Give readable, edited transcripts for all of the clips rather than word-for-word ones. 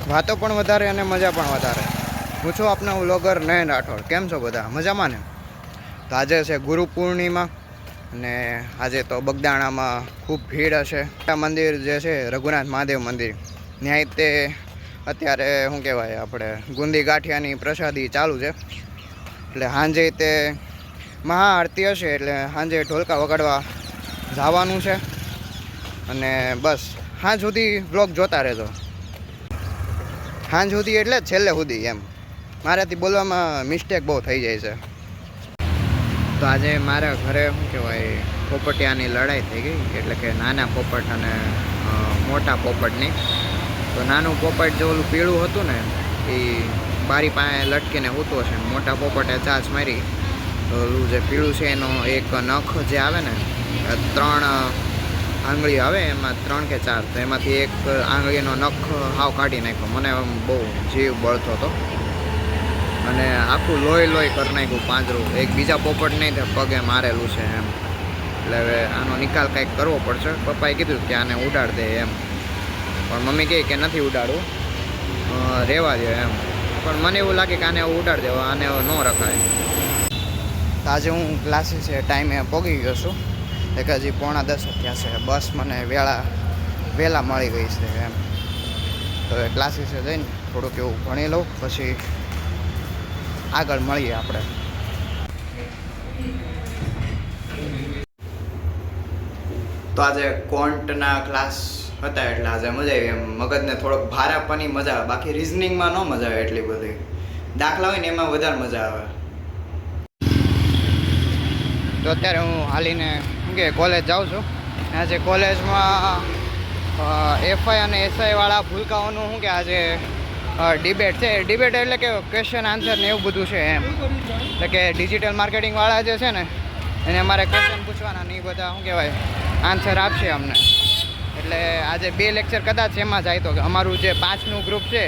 વાતો પણ વધારે અને મજા પણ વધારે. હું છું આપનો વ્લોગર નયન રાઠોડ. કેમ છો બધા? મજામાં ને? તો આજે છે ગુરુ પૂર્ણિમા અને આજે તો બગદાણામાં ખૂબ ભીડ હશે. મંદિર જે છે રઘુનાથ મહાદેવ મંદિર, ત્યાં તે અત્યારે શું કહેવાય આપણે ગુંદી ગાંઠિયાની પ્રસાદી ચાલુ છે. એટલે સાંજે તે મહાઆરતી હશે એટલે સાંજે ઢોલકા વગાડવા જવાનું છે. અને બસ સાંજ સુધી વ્લોગ જોતા રહેજો. સાંજ સુધી એટલે છેલ્લે સુધી એમ. મારાથી બોલવામાં મિસ્ટેક બહુ થઈ જાય છે. તો આજે મારા ઘરે શું કહેવાય પોપટિયાની લડાઈ થઈ ગઈ, એટલે કે નાના પોપટ અને મોટા પોપટની. તો નાનું પોપટ જે ઓલું પીળું હતું ને એ બારી પાસે લટકીને સૂતો છે. મોટા પોપટે ચાંચ મારી તો ઓલું જે પીળું છે એનો એક નખ જે આવે ને 3 આંગળી આવે, એમાં 3 કે 4, તો એમાંથી એક આંગળીનો નખ હાવ કાઢી નાખ્યો. મને બહુ જીવ બળતો હતો અને આખું લોહી કરી નાખ્યું પાંજરું. એક બીજા પોપટ નહીં પગે મારેલું છે એમ. એટલે હવે આનો નિકાલ કંઈક કરવો પડશે. પપ્પાએ કીધું કે આને ઉડાડ દે એમ, પણ મમ્મી કહે કે નથી ઉડાડવું, રહેવા દે એમ. પણ મને એવું લાગે કે આને ઉડાડ દેવો, આને ન રખાય. તો આજે હું ક્લાસીસે ટાઈમે પહોંચી ગયો છું. એક હજી 9:45 થયા છે. બસ મને વહેલા મળી ગઈ છે એમ. તો એ ક્લાસીસે જઈને થોડુંક એવું ભણી લઉં, પછી આગળ મળીએ આપણે. તો આજે ક્વોન્ટના ક્લાસ હતા એટલે આજે મજા આવી એમ. મગજને થોડોક ભાર આપવાની મજા આવે, બાકી રિઝનિંગમાં ન મજા આવે એટલી બધી. દાખલા હોય ને એમાં વધારે મજા આવે. તો અત્યારે હું હાલીને કે કોલેજ જાઉં છું. આજે કોલેજમાં એફઆઈ અને એસઆઈ વાળા ભૂલકાઓનું શું કે આજે ડિબેટ છે. ડિબેટ એટલે કે ક્વેશ્ચન આન્સર ને એવું બધું છે એમ. એટલે કે ડિજિટલ માર્કેટિંગ વાળા જે છે ને એને અમારે ક્વેશ્ચન પૂછવાના ને એ બધા શું કહેવાય આન્સર આપશે અમને. એટલે આજે 2 લેક્ચર કદાચ એમાં જાય. તો અમારું જે 5નું ગ્રુપ છે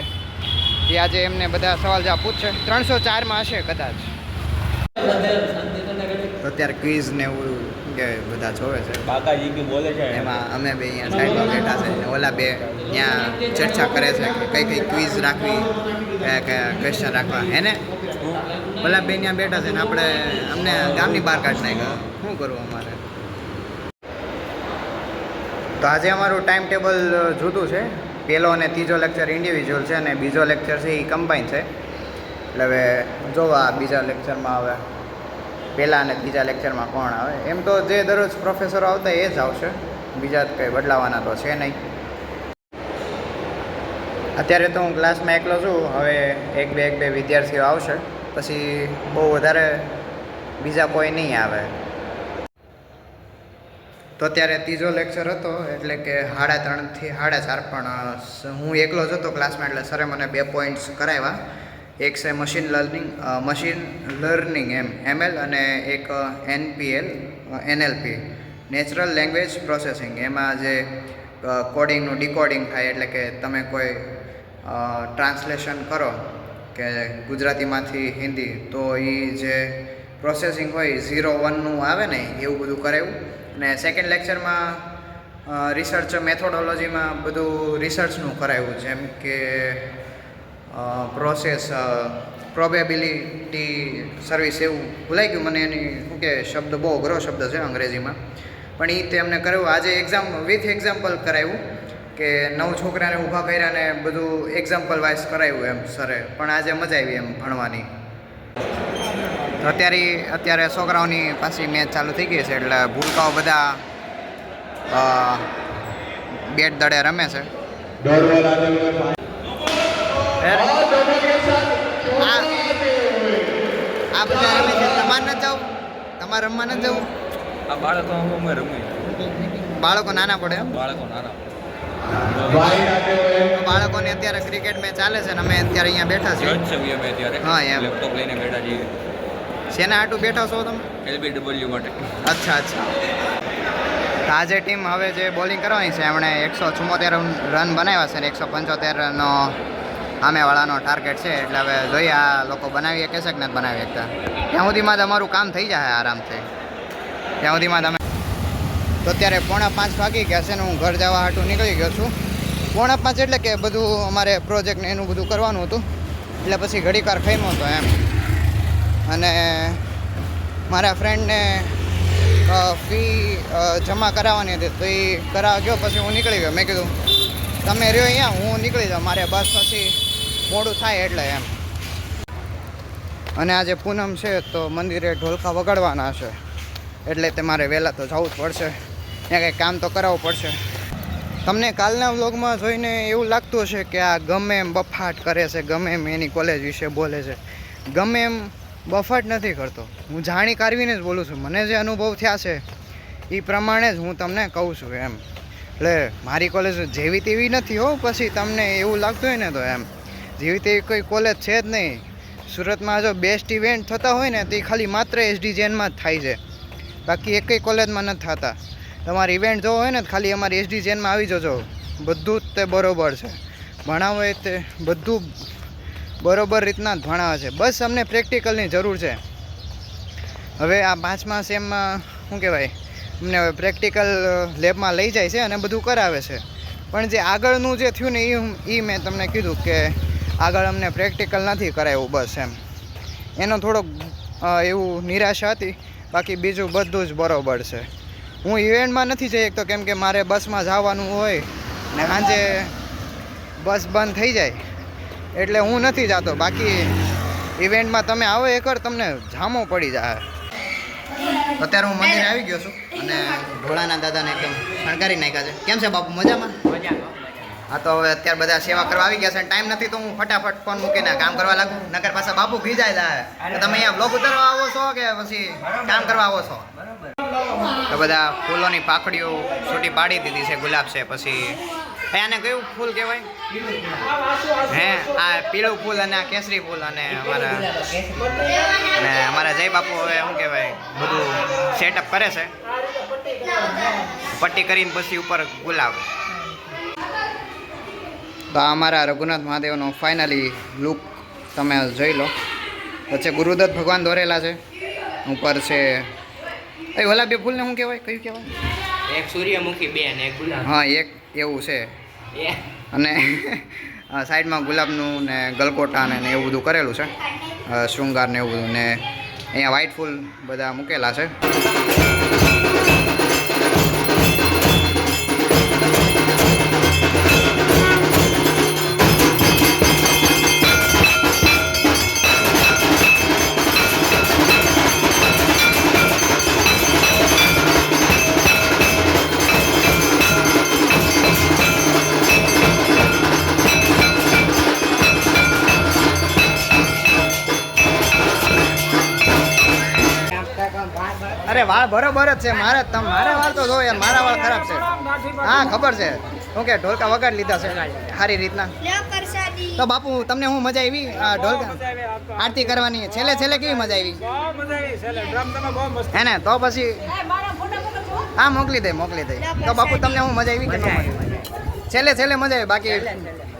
એ આજે એમને બધા સવાલ જવાબ પૂછશે. 304માં હશે કદાચ. અત્યારે ક્વિઝ ને એવું કે બધા જોવે છે. બાકાજી કે બોલે છે એમાં અમે બે અહીંયા સાઈડમાં બેઠા છે. ઓલા બે ત્યાં ચર્ચા કરે છે કે કઈ ક્વિઝ રાખવી, કયા ક્વેશ્ચન રાખવા. એને ઓલા બે ત્યાં બેઠા છે ને આપણે અમને ગામની બહાર કાઢી નાખ્યા. શું કરવું અમારે? તો આજે અમારું ટાઈમ ટેબલ જુદું છે. પહેલો અને ત્રીજો લેક્ચર ઇન્ડિવિજ્યુઅલ છે અને બીજો લેક્ચર છે એ કમ્બાઈન છે. એટલે હવે જોવા બીજા લેક્ચરમાં આવે પહેલાં અને ત્રીજા લેક્ચરમાં કોણ આવે. એમ તો જે દરરોજ પ્રોફેસરો આવતા એ જ આવશે, બીજા કંઈ બદલાવાના તો છે નહીં. અત્યારે તો હું ક્લાસમાં એકલો છું. હવે એક બે વિદ્યાર્થીઓ આવશે, પછી બહુ વધારે બીજા કોઈ નહીં આવે. તો અત્યારે ત્રીજો લેક્ચર હતો એટલે કે 3:30 થી 4:30, પણ હું એકલો જ હતો ક્લાસમાં એટલે સરે મને 2 પોઈન્ટ્સ કરાવ્યા. એક છે મશીન લર્નિંગ ML અને એક NLP નેચરલ લેંગ્વેજ પ્રોસેસિંગ. એમાં જે કોડિંગનું ડીકોડિંગ થાય, એટલે કે તમે કોઈ ટ્રાન્સલેશન કરો કે ગુજરાતીમાંથી હિન્દી, તો એ જે પ્રોસેસિંગ હોય 0-1નું આવે ને એવું બધું કરાવ્યું. અને સેકન્ડ લેક્ચરમાં રિસર્ચ મેથોડોલોજીમાં બધું રિસર્ચનું કરાવ્યું, જેમ કે પ્રોસેસ પ્રોબેબિલિટી સર્વિસ. એવું ભૂલાઈ ગયું મને એની શું કે શબ્દ, બહુ અઘરો શબ્દ છે અંગ્રેજીમાં, પણ એ તેમને કરાવ્યું. આજે વિથ એક્ઝામ્પલ કરાવ્યું કે 9 છોકરાને ઊભા કર્યા ને બધું એક્ઝામ્પલ વાઇઝ કરાવ્યું એમ સરે. પણ આજે મજા આવી એમ ભણવાની. અત્યારે છોકરાઓની પાછી મેચ ચાલુ થઈ ગઈ છે એટલે ભૂલકાઓ બધા બેટ દડે રમે છે. આ બધા રમે છે. તમારે ન જવું? તમારે રમવા ન જવું? આ બાળકો અમે રમી. બાળકો નાના પડે એમ? બાળકો નાના બાળકોને અત્યારે ક્રિકેટ મેચ ચાલે છે ને અમે અત્યારે અહીંયા બેઠા છીએ. હા એમ. લેપટોપ લઈને બેઠા છીએ. શેના હાટું બેઠા છો તમે? LBW માટે. અચ્છા. તો આજે ટીમ હવે જે બોલિંગ કરવાની છે એમણે 174 રન બનાવ્યા છે ને 175નો સામેવાળાનો ટાર્ગેટ છે. એટલે હવે જોઈએ આ લોકો બનાવી શકે છે કે નથી બનાવી શકતા. ત્યાં સુધીમાં જ અમારું કામ થઈ જાય આરામથી. ત્યાં સુધીમાં તમે તો અત્યારે 4:45 વાગી ગયા છે ને હું ઘર જવા હાટું નીકળી ગયો છું. પોણા 5 એટલે કે બધું અમારે પ્રોજેક્ટ ને એનું બધું કરવાનું હતું, એટલે પછી ઘડીવાર ખાઈમો હતો એમ. અને મારા ફ્રેન્ડને ફી જમા કરાવવાની હતી, તો એ કરાવવા ગયો. પછી હું નીકળી ગયો. મેં કીધું તમે રહ્યો અહીંયા, હું નીકળી જાઉં, મારે બસ પછી મોડું થાય એટલે એમ. અને આજે પૂનમ છે તો મંદિરે ઢોલકા વગાડવાના છે, એટલે તે મારે વહેલા તો જવું જ પડશે, ત્યાં કંઈક કામ તો કરાવવું પડશે. તમને કાલના વ્લોગમાં જોઈને એવું લાગતું હશે કે આ ગમે એમ બફાટ કરે છે, ગમે એમ એની કોલેજ વિશે બોલે છે. ગમે એમ બફાટ નથી કરતો, હું જાણી કારવીને જ બોલું છું. મને જે અનુભવ થયા છે એ પ્રમાણે જ હું તમને કહું છું એમ. એટલે મારી કોલેજ જેવી તેવી નથી હો. પછી તમને એવું લાગતું હોય ને તો એમ જેવી તેવી કોઈ કોલેજ છે જ નહીં. સુરતમાં જો બેસ્ટ ઇવેન્ટ થતા હોય ને તો એ ખાલી માત્ર SDJમાં જ થાય છે, બાકી એકય કોલેજમાં નથી થતા. તમારે ઇવેન્ટ જોવો હોય ને તો ખાલી અમારી SDJમાં આવી જજો, બધું જ તે બરોબર છે. ભણાવો એ તે બધું બરોબર રીતના જ ભણાવે છે. બસ અમને પ્રેક્ટિકલની જરૂર છે. હવે આ 5મા સેમમાં શું કહેવાય, અમને હવે પ્રેક્ટિકલ લેબમાં લઈ જાય છે અને બધું કરાવે છે. પણ જે આગળનું જે થયું ને એ મેં તમને કીધું કે આગળ અમને પ્રેક્ટિકલ નથી કરાવ્યું બસ એમ. એનો થોડોક એવું નિરાશા હતી, બાકી બીજું બધું જ બરોબર છે. હું ઇવેન્ટમાં નથી જઈ શકતો કેમ કે મારે બસમાં જવાનું હોય ને સાંજે બસ બંધ થઈ જાય, એટલે હું નથી જતો. બાકી ઇવેન્ટમાં તમે આવો એકવાર, તમને જામો પડી જાય. અત્યારે હું મંદિરે આવી ગયો છું અને ઢોળાના દાદાને એકદમ શણગારી નાખ્યા છે. કેમ છે બાપુ, મજામાં? હા, તો હવે અત્યારે બધા સેવા કરવા આવી ગયા છે. ટાઈમ નથી તો હું ફટાફટ ફોન મૂકીને કામ કરવા લાગુ, નકર પાછા બાપુ ખીજાય જાય. તો તમે અહીંયા બ્લોગ ઉતારવા આવો છો કે પછી કામ કરવા આવો છો? તો બધા ફૂલોની પાકડીઓ છૂટી પાડી દીધી છે. ગુલાબ છે, પછી આને કયું ફૂલ કહેવાય? હે, આ પીળું ફૂલ અને આ કેસરી ફૂલ. અને અમારા જય બાપુ હવે શું કહેવાય બધું સેટઅપ કરે છે, પટ્ટી કરીને પછી ઉપર ગુલાબ. તો આ અમારા રઘુનાથ મહાદેવનો ફાઇનલી લુક તમે જોઈ લો. વચ્ચે ગુરુદત્ત ભગવાન દોરેલા છે, ઉપર છે એ ઓલા બે ફૂલને શું કહેવાય, કયું કહેવાય? એક સૂર્યમુખી, બે ને એક ગુલાબ. હા, એક એવું છે. અને સાઈડમાં ગુલાબનું ને ગલકોટા ને એવું બધું કરેલું છે, શૃંગાર ને એવું બધું. ને અહીંયા વ્હાઈટ ફૂલ બધા મૂકેલા છે. અરે વાળ બરોબર જ છે મારે. મારા વાળ તો જો યાર, મારા વાળ ખરાબ છે. હા ખબર છે, શું કે ઢોલકા વગાડી લીધા છે સારી રીતના. તો બાપુ તમને હું મજા આવી આ ઢોલકા આરતી કરવાની? છેલ્લે કેવી મજા આવી? હે ને? તો પછી હા મોકલી દે. તો બાપુ તમને હું મજા આવી કે ન મજા આવી? છેલ્લે મજા આવી, બાકી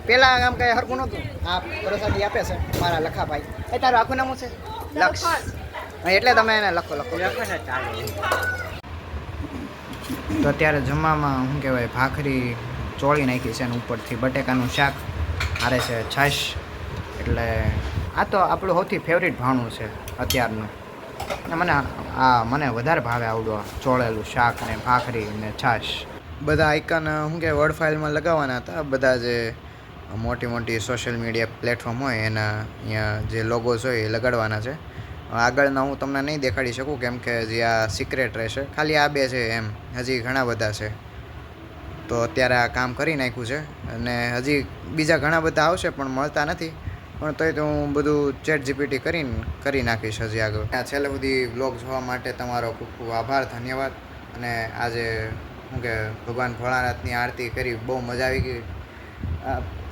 પેલા આમ કઈ હરકું નહોતું. આ પ્રસાદી આપે છે મારા લખાભાઈ. એ તારું આખું નામ છે? લક્ષ. એટલે તમે એને લખો. તો અત્યારે જમવામાં શું કહેવાય, ભાખરી ચોળી નાખી છે અને ઉપરથી બટેકાનું શાક, હારે છે છાશ. એટલે આ તો આપણું સૌથી ફેવરિટ ભાણું છે અત્યારનું. અને મને વધારે ભાવે આવડું ચોળેલું શાક ને ભાખરી ને છાશ. બધા આઇકન શું કહેવાય વર્ડ ફાઇલમાં લગાવવાના હતા. બધા જે મોટી સોશિયલ મીડિયા પ્લેટફોર્મ હોય એના અહીંયા જે લોગોસ હોય એ લગાડવાના છે. આગળના હું તમને નહીં દેખાડી શકું કેમ કે જે આ સિક્રેટ રહેશે. ખાલી આ બે છે એમ, હજી ઘણા બધા છે. તો અત્યારે આ કામ કરી નાખ્યું છે અને હજી બીજા ઘણા બધા આવશે પણ મળતા નથી. પણ તોય તો હું બધું ChatGPT કરી નાખીશ હજી આગળ. આ છેલ્લે સુધી વ્લોગ જોવા માટે તમારો ખૂબ ખૂબ આભાર, ધન્યવાદ. અને આજે શું કે ભગવાન ભોળાનાથની આરતી કરી, બહુ મજા આવી ગઈ.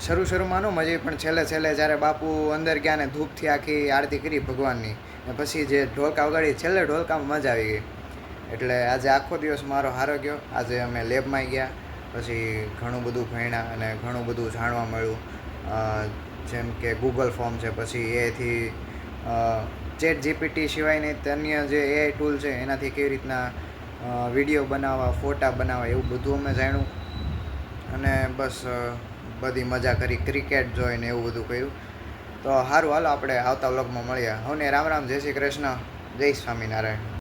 શરૂમાં ન મજા આવી, પણ છેલ્લે જ્યારે બાપુ અંદર ગયા ને ધૂપથી આખી આરતી કરી ભગવાનની, ને પછી જે ઢોલકા વગાડી છેલ્લે ઢોલકામાં મજા આવી ગઈ. એટલે આજે આખો દિવસ મારો સારો ગયો. આજે અમે લેબમાં ગયા, પછી ઘણું બધું ભણ્યા અને ઘણું બધું જાણવા મળ્યું. જેમ કે ગૂગલ ફોર્મ છે, પછી એથી ChatGPT સિવાયની અન્ય જે AI ટૂલ છે એનાથી કેવી રીતના વિડીયો બનાવવા, ફોટા બનાવવા, એવું બધું અમે જાણ્યું. અને બસ બધી મજા કરી, ક્રિકેટ જોઈને એવું બધું કર્યું. તો સારું, હાલો આપણે આવતા વ્લોગમાં મળીએ. હવને રામ રામ, જય શ્રી કૃષ્ણ, જય સ્વામિનારાયણ.